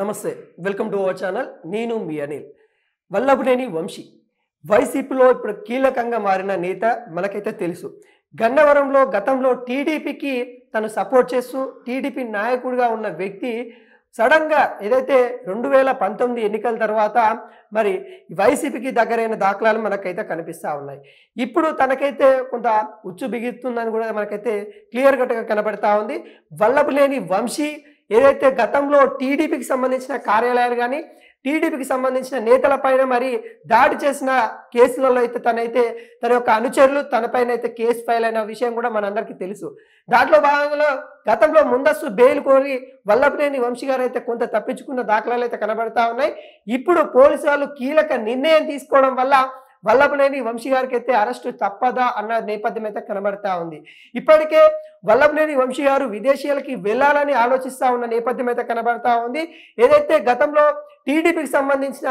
నమస్తే welcome to our channel నేను మీ అనిల్ వల్లభనేని వంశీ వైసీపీలో ఇప్పుడు కీలకంగా మారిన నేత మనకైతే తెలుసు గన్నవరంలో గతంలో టీడీపీకి తను సపోర్ట్ చేస్తూ టీడీపీ నాయకుడిగా ఉన్న వ్యక్తి సడన్గా ఏదైతే 2019 ఎన్నికల తర్వాత మరి వైసీపీకి దగ్గరైన దాఖలాలు మనకైతే కనిపిస్తూ ఉన్నాయి. ఇప్పుడు తనకైతే కొంత ఉచ్చు బిగుతుందని కూడా మనకైతే క్లియర్ కట్గా కనబడతా ఉంది. వల్లభనేని వంశీ ఏదైతే గతంలో టీడీపీకి సంబంధించిన కార్యాలయాలు కానీ టీడీపీకి సంబంధించిన నేతలపైన మరి దాడి చేసిన కేసులలో అయితే తన యొక్క అనుచరులు తనపైన అయితే కేసు ఫైల్ అయిన విషయం కూడా మనందరికీ తెలుసు. దాంట్లో భాగంగా గతంలో ముందస్తు బెయిల్ కోరి వల్లభనేని వంశీ గారు అయితే కొంత తప్పించుకున్న దాఖలాలు అయితే కనబడతా ఉన్నాయి. ఇప్పుడు పోలీసు వాళ్ళు కీలక నిర్ణయం తీసుకోవడం వల్ల వల్లభనేని వంశీ గారికి అయితే అరెస్టు తప్పదా అన్న నేపథ్యం అయితే కనబడతా ఉంది. ఇప్పటికే వల్లభనేని వంశీ గారు విదేశీయులకి వెళ్ళాలని ఆలోచిస్తూ ఉన్న నేపథ్యం అయితే కనబడతా ఉంది. ఏదైతే గతంలో టీడీపీకి సంబంధించిన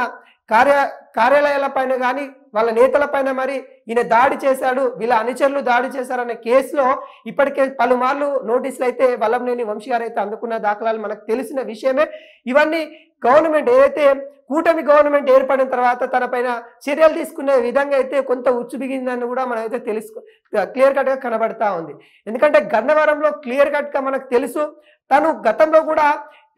కార్యాలయాల పైన కానీ వాళ్ళ నేతల పైన మరి ఈయన దాడి చేశాడు, వీళ్ళ అనుచరులు దాడి చేశారనే కేసులో ఇప్పటికే పలుమార్లు నోటీసులు అయితే వల్లభనేని వంశీ గారు అయితే అందుకున్న దాఖలాలు మనకు తెలిసిన విషయమే. ఇవన్నీ గవర్నమెంట్ ఏదైతే కూటమి గవర్నమెంట్ ఏర్పడిన తర్వాత తన పైన చర్యలు తీసుకునే విధంగా అయితే కొంత ఉచ్చు బిగిందని కూడా మనం అయితే క్లియర్ కట్గా కనబడతా ఉంది. ఎందుకంటే గన్నవరంలో క్లియర్ కట్గా మనకు తెలుసు తను గతంలో కూడా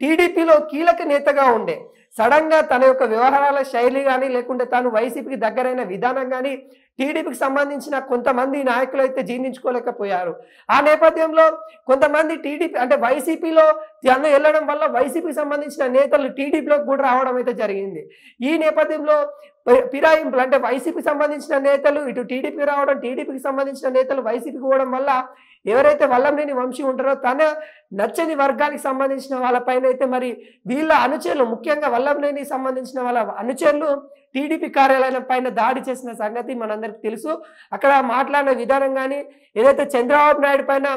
టీడీపీలో కీలక నేతగా ఉండే. సడన్ గా తన యొక్క వ్యవహారాల శైలి కానీ లేకుంటే తాను వైసీపీకి దగ్గరైన విధానం కానీ టీడీపీకి సంబంధించిన కొంతమంది నాయకులు అయితే జీర్ణించుకోలేకపోయారు. ఆ నేపథ్యంలో కొంతమంది టీడీపీ అంటే వైసీపీలో తను వెళ్ళడం వల్ల వైసీపీకి సంబంధించిన నేతలు టీడీపీలోకి కూడా రావడం అయితే జరిగింది. ఈ నేపథ్యంలో ఫిరాయింపులు అంటే వైసీపీకి సంబంధించిన నేతలు ఇటు టీడీపీకి రావడం, టీడీపీకి సంబంధించిన నేతలు వైసీపీకి పోవడం వల్ల ఎవరైతే వల్లభనేని వంశీ ఉంటారో తన నచ్చని వర్గానికి సంబంధించిన వాళ్ళపైన అయితే మరి వీళ్ళ అనుచరులు ముఖ్యంగా వల్లభనేని సంబంధించిన వాళ్ళ అనుచరులు టీడీపీ కార్యాలయం పైన దాడి చేసిన సంగతి మనందరికీ తెలుసు. అక్కడ మాట్లాడిన విధానం కానీ ఏదైతే చంద్రబాబు నాయుడు పైన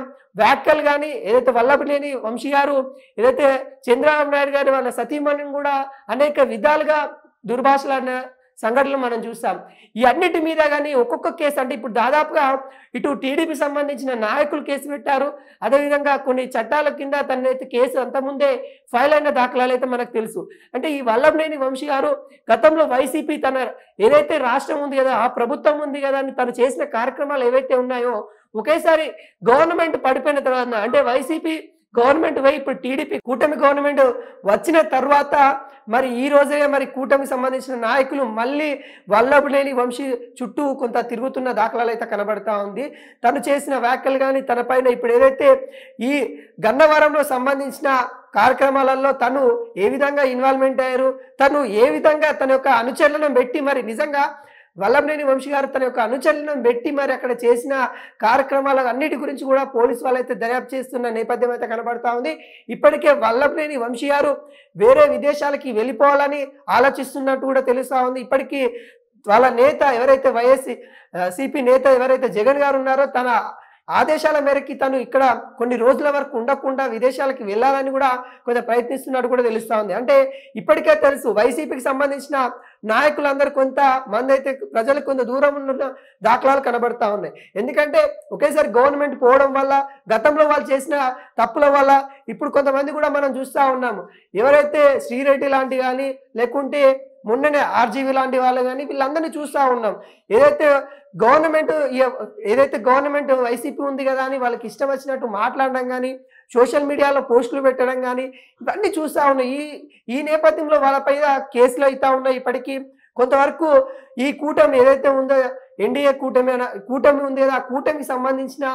వ్యాఖ్యలు కానీ ఏదైతే వల్లభనేని వంశీ గారు ఏదైతే చంద్రబాబు నాయుడు గారి వాళ్ళ సతీమణిని కూడా అనేక విధాలుగా దుర్భాషలాడిన సంఘటనలు మనం చూస్తాం. ఈ అన్నిటి మీద కానీ ఒక్కొక్క కేసు అంటే ఇప్పుడు దాదాపుగా ఇటు టీడీపీ సంబంధించిన నాయకులు కేసు పెట్టారు. అదేవిధంగా కొన్ని చట్టాల కింద తనైతే కేసు అంతకుముందే ఫైల్ అయిన దాఖలాలు అయితే మనకు తెలుసు. అంటే ఈ వల్లభనేని వంశీ గారు గతంలో వైసీపీ తన ఏదైతే రాష్ట్రం ఉంది కదా ఆ ప్రభుత్వం ఉంది కదా అని తను చేసిన కార్యక్రమాలు ఏవైతే ఉన్నాయో ఒకేసారి గవర్నమెంట్ పడిపోయిన తర్వాత అంటే వైసీపీ గవర్నమెంట్ పోయి ఇప్పుడు టీడీపీ కూటమి గవర్నమెంట్ వచ్చిన తర్వాత మరి ఈ రోజే మరి కూటమికి సంబంధించిన నాయకులు మళ్ళీ వల్లభనేని వంశీ చుట్టూ కొంత తిరుగుతున్న దాఖలాలు అయితే కనబడతా ఉంది. తను చేసిన వ్యాఖ్యలు కానీ తన పైన ఇప్పుడు ఏదైతే ఈ గన్నవరంలో సంబంధించిన కార్యక్రమాలలో తను ఏ విధంగా ఇన్వాల్వ్మెంట్ అయ్యారు, తను ఏ విధంగా తన యొక్క అనుచరులను పెట్టి మరి నిజంగా వల్లభనేని వంశీ గారు తన యొక్క అనుచరులను పెట్టి మరి అక్కడ చేసిన కార్యక్రమాల అన్నిటి గురించి కూడా పోలీసు వాళ్ళు అయితే దర్యాప్తు చేస్తున్న నేపథ్యం అయితే కనబడతా ఉంది. ఇప్పటికే వల్లభనేని వంశీ గారు వేరే విదేశాలకి వెళ్ళిపోవాలని ఆలోచిస్తున్నట్టు కూడా తెలుస్తూ ఉంది. ఇప్పటికీ వాళ్ళ నేత ఎవరైతే వైఎస్సీపీ నేత ఎవరైతే జగన్ గారు ఉన్నారో తన ఆదేశాల మేరకి తను ఇక్కడ కొన్ని రోజుల వరకు ఉండకుండా విదేశాలకు వెళ్ళాలని కూడా కొంత ప్రయత్నిస్తున్నట్టు కూడా తెలుస్తూ ఉంది. అంటే ఇప్పటికే తెలుసు వైసీపీకి సంబంధించిన నాయకులందరూ కొంత మంది అయితే ప్రజలకు కొంత దూరం ఉన్న దాఖలాలు కనబడతా ఉన్నాయి. ఎందుకంటే ఒకేసారి గవర్నమెంట్ పోవడం వల్ల గతంలో వాళ్ళు చేసిన తప్పుల వల్ల ఇప్పుడు కొంతమంది కూడా మనం చూస్తూ ఉన్నాము. ఎవరైతే శ్రీరెడ్డి లాంటి కానీ లేకుంటే మొన్ననే ఆర్జీవీ లాంటి వాళ్ళు కానీ వీళ్ళందరినీ చూస్తూ ఉన్నాం. ఏదైతే గవర్నమెంట్ వైసీపీ ఉంది కదా అని వాళ్ళకి ఇష్టం వచ్చినట్టు మాట్లాడడం కానీ సోషల్ మీడియాలో పోస్టులు పెట్టడం కానీ ఇవన్నీ చూస్తూ ఉన్నాయి. ఈ నేపథ్యంలో వాళ్ళపైన కేసులు అవుతా ఉన్నాయి. ఇప్పటికీ కొంతవరకు ఈ కూటమి ఏదైతే ఉందో ఎన్డీఏ కూటమి ఉంది కదా ఆ కూటమికి సంబంధించిన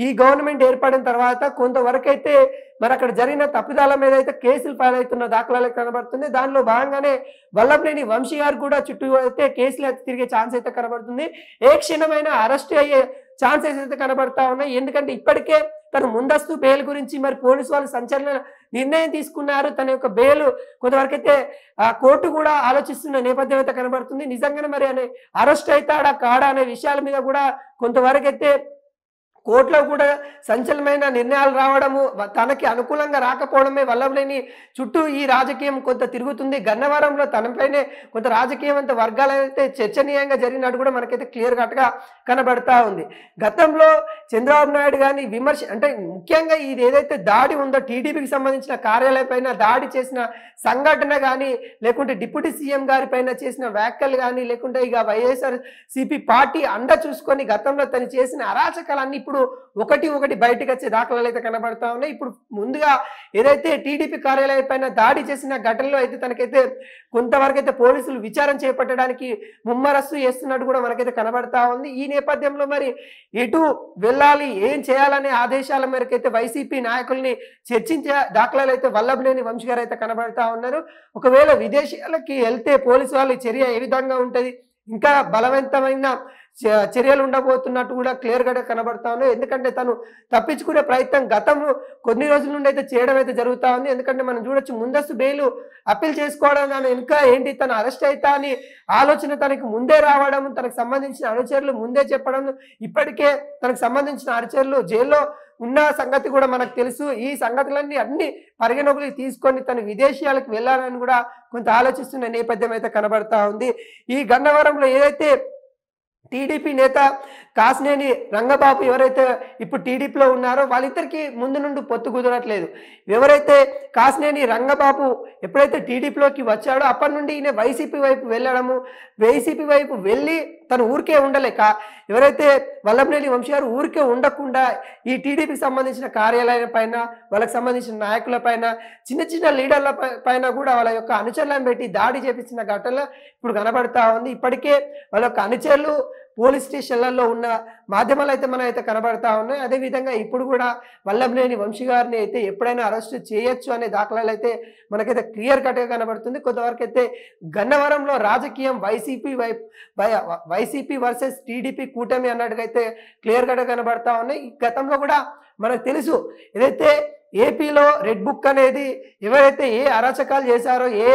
ఈ గవర్నమెంట్ ఏర్పడిన తర్వాత కొంతవరకు అయితే మరి అక్కడ జరిగిన తప్పిదాల మీద అయితే కేసులు ఫైల్ అవుతున్న దాఖలాలు కనబడుతుంది. దానిలో భాగంగానే వల్లభనేని వంశీ గారు కూడా చుట్టూ అయితే కేసులు అయితే తిరిగే ఛాన్స్ అయితే కనబడుతుంది. ఏ క్షణమైన అరెస్ట్ అయ్యే ఛాన్సెస్ అయితే కనబడతా ఉన్నాయి. ఎందుకంటే ఇప్పటికే తను ముందస్తు బెయిల్ గురించి మరి పోలీసు వాళ్ళు సంచలన నిర్ణయం తీసుకున్నారు. తన యొక్క బెయిల్ కొంతవరకు అయితే ఆ కోర్టు కూడా ఆలోచిస్తున్న నేపథ్యం అయితే కనబడుతుంది. నిజంగానే మరి అరెస్ట్ అవుతాడా కాడా అనే విషయాల మీద కూడా కొంతవరకు అయితే కోర్టులో కూడా సంచలనమైన నిర్ణయాలు రావడము తనకి అనుకూలంగా రాకపోవడమే వల్లభనేని చుట్టూ ఈ రాజకీయం కొంత తిరుగుతుంది. గన్నవరంలో తనపైనే కొంత రాజకీయవంత వర్గాలైతే చర్చనీయంగా జరిగినట్టు కూడా మనకైతే క్లియర్ కట్గా కనబడతా ఉంది. గతంలో చంద్రబాబు నాయుడు గాని విమర్శ అంటే ముఖ్యంగా ఇది ఏదైతే దాడి ఉందో టీడీపీకి సంబంధించిన కార్యాలయం పైన దాడి చేసిన సంఘటన కానీ, లేకుంటే డిప్యూటీ సీఎం గారి పైన చేసిన వ్యాఖ్యలు కానీ, లేకుంటే ఇక వైఎస్ఆర్ సిపి పార్టీ అండ చూసుకొని గతంలో తను చేసిన అరాచకాలన్నీ ఇప్పుడు ఒకటి ఒకటి బయటకు వచ్చే దాఖలాలు అయితే కనబడతా ఉన్నాయి. ఇప్పుడు ముందుగా ఏదైతే టీడీపీ కార్యాలయం పైన దాడి చేసిన ఘటనలో అయితే తనకైతే కొంతవరకు అయితే పోలీసులు విచారణ చేపట్టడానికి ముమ్మరస్సు చేస్తున్నట్టు కూడా మనకైతే కనబడతా ఉంది. ఈ నేపథ్యంలో మరి ఎటు వెళ్ళాలి, ఏం చేయాలనే ఆదేశాల మేరకు అయితే వైసీపీ నాయకుల్ని చర్చించే దాఖలాలు అయితే వల్లభనేని వంశీ గారు అయితే కనబడతా ఉన్నారు. ఒకవేళ విదేశాలకి వెళ్తే పోలీసు వాళ్ళ చర్య ఏ విధంగా ఉంటుంది, ఇంకా బలవంతమైన చర్యలు ఉండబోతున్నట్టు కూడా క్లియర్ గా కనబడతా ఉన్నాయి. ఎందుకంటే తను తప్పించుకునే ప్రయత్నం గతంలో కొన్ని రోజుల నుండి అయితే చేయడం అయితే జరుగుతా ఉంది. ఎందుకంటే మనం చూడొచ్చు, ముందస్తు బెయిల్ అప్పీల్ చేసుకోవడం ఇంకా ఏంటి తను అరెస్ట్ అవుతా అని ఆలోచన తనకి ముందే రావడం, తనకు సంబంధించిన అనుచరులు ముందే చెప్పడం, ఇప్పటికే తనకు సంబంధించిన అనుచరులు జైల్లో ఉన్న సంగతి కూడా మనకు తెలుసు. ఈ సంగతులన్నీ అన్ని పరిగణలోకి తీసుకొని తను విదేశీయాలకు వెళ్ళాలని కూడా కొంత ఆలోచిస్తున్న నేపథ్యం అయితే కనబడతా ఉంది. ఈ గన్నవరంలో ఏదైతే టీడీపీ నేత కాసినేని రంగబాబు ఎవరైతే ఇప్పుడు టీడీపీలో ఉన్నారో వాళ్ళిద్దరికి ముందు నుండి పొత్తు కుదరట్లేదు. ఎవరైతే కాసినేని రంగబాబు ఎప్పుడైతే టీడీపీలోకి వచ్చాడో అప్పటి నుండి ఈయన వైసీపీ వైపు వెళ్ళడము, వైసీపీ వైపు వెళ్ళి తను ఊరికే ఉండలేక ఎవరైతే వల్లభనేని వంశీ గారు ఊరికే ఉండకుండా ఈ టీడీపీకి సంబంధించిన కార్యాలయం పైన, వాళ్ళకి సంబంధించిన నాయకుల పైన, చిన్న చిన్న లీడర్ల పైన కూడా వాళ్ళ యొక్క అనుచరులను పెట్టి దాడి చేపించిన ఘటన ఇప్పుడు కనబడతా ఉంది. ఇప్పటికే వాళ్ళ యొక్క అనుచరులు పోలీస్ స్టేషన్లలో ఉన్న మాధ్యమాలు అయితే మనం అయితే కనబడతా ఉన్నాయి. అదేవిధంగా ఇప్పుడు కూడా వల్లభనేని వంశీ గారిని అయితే ఎప్పుడైనా అరెస్ట్ చేయొచ్చు అనే దాఖలాలు అయితే మనకైతే క్లియర్ కట్గా కనబడుతుంది. కొంతవరకు అయితే గన్నవరంలో రాజకీయం వైసీపీ వర్సెస్ టీడీపీ కూటమి అన్నట్టుగా అయితే క్లియర్ కట్గా కనబడతా ఉన్నాయి. గతంలో కూడా మనకు తెలుసు, ఏదైతే ఏపీలో రెడ్ బుక్ అనేది ఎవరైతే ఏ అరాచకాలు చేశారో, ఏ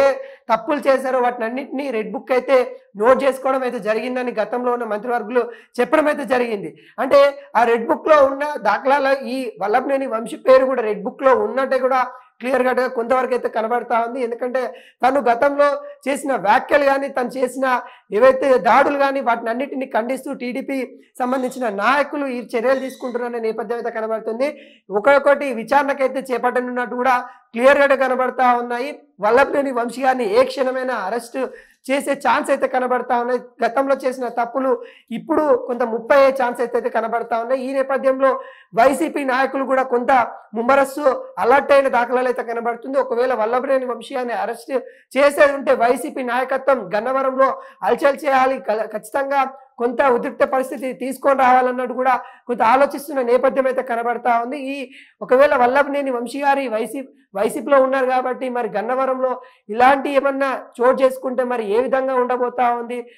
తప్పులు చేశారో వాటిని అన్నింటినీ రెడ్ బుక్ అయితే నోట్ చేసుకోవడం అయితే జరిగిందని గతంలో ఉన్న మంత్రివర్గులు చెప్పడం అయితే జరిగింది. అంటే ఆ రెడ్ బుక్ లో ఉన్న దాఖలాల ఈ వల్లభనేని వంశీ పేరు కూడా రెడ్ బుక్ లో ఉన్నట్టే కూడా క్లియర్ గా కొంతవరకు అయితే కనబడతా ఉంది. ఎందుకంటే తను గతంలో చేసిన వ్యాఖ్యలు కానీ, తను చేసిన ఏవైతే దాడులు కానీ వాటిని అన్నింటినీ ఖండిస్తూ టీడీపీ సంబంధించిన నాయకులు ఈ చర్యలు తీసుకుంటున్న నేపథ్యం అయితే కనబడుతుంది. ఒక్కొక్కటి విచారణకైతే చేపట్టనున్నట్టు కూడా క్లియర్ గా కనబడతా ఉన్నాయి. వల్లభనేని వంశీ గారిని ఏ క్షణమైనా అరెస్ట్ చేసే ఛాన్స్ అయితే కనబడతా ఉన్నాయి. గతంలో చేసిన తప్పులు ఇప్పుడు కొంత ముప్పై ఛాన్స్ అయితే కనబడతా ఉన్నాయి. ఈ నేపథ్యంలో వైసీపీ నాయకులు కూడా కొంత ముమ్మరస్సు అలర్ట్ అయిన దాఖలాలు అయితే కనబడుతుంది. ఒకవేళ వల్లభనేని వంశీ గారిని అరెస్ట్ చేసేది ఉంటే వైసీపీ నాయకత్వం గన్నవరంలో హల్చల్ చేయాలి, ఖచ్చితంగా కొంత ఉద్రిక్త పరిస్థితి తీసుకొని రావాలన్నట్టు కూడా కొంత ఆలోచిస్తున్న నేపథ్యం అయితే కనబడతా ఉంది. ఒకవేళ వల్లభనేని వంశీ గారి వైసీపీలో ఉన్నారు కాబట్టి మరి గన్నవరంలో ఇలాంటి ఏమన్నా చోటు చేసుకుంటే మరి ఏ విధంగా ఉండబోతా ఉంది,